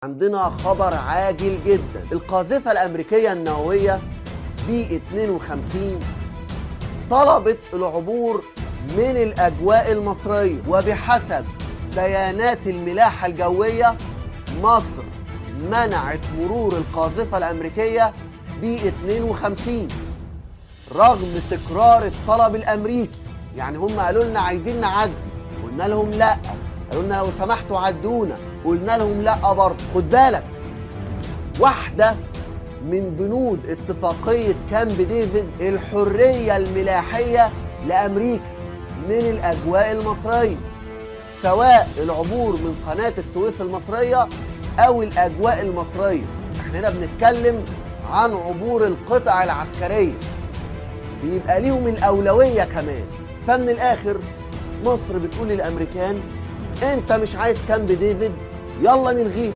عندنا خبر عاجل جدا. القاذفة الأمريكية النووية B-52 طلبت العبور من الأجواء المصرية، وبحسب بيانات الملاحة الجوية مصر منعت مرور القاذفة الأمريكية B-52 رغم تكرار الطلب الأمريكي. يعني هم قالوا لنا عايزين نعدي، قلنا لهم لا، قالوا لنا لو سمحتوا عدونا، قلنا لهم لا برضه. خد بالك، واحدة من بنود اتفاقية كامب ديفيد الحرية الملاحية لأمريكا من الأجواء المصرية، سواء العبور من قناة السويس المصرية أو الأجواء المصرية. احنا هنا بنتكلم عن عبور القطع العسكرية، بيبقى ليهم الأولوية كمان. فمن الآخر مصر بتقول للأمريكان انت مش عايز كامب ديفيد، يلا نلغيه.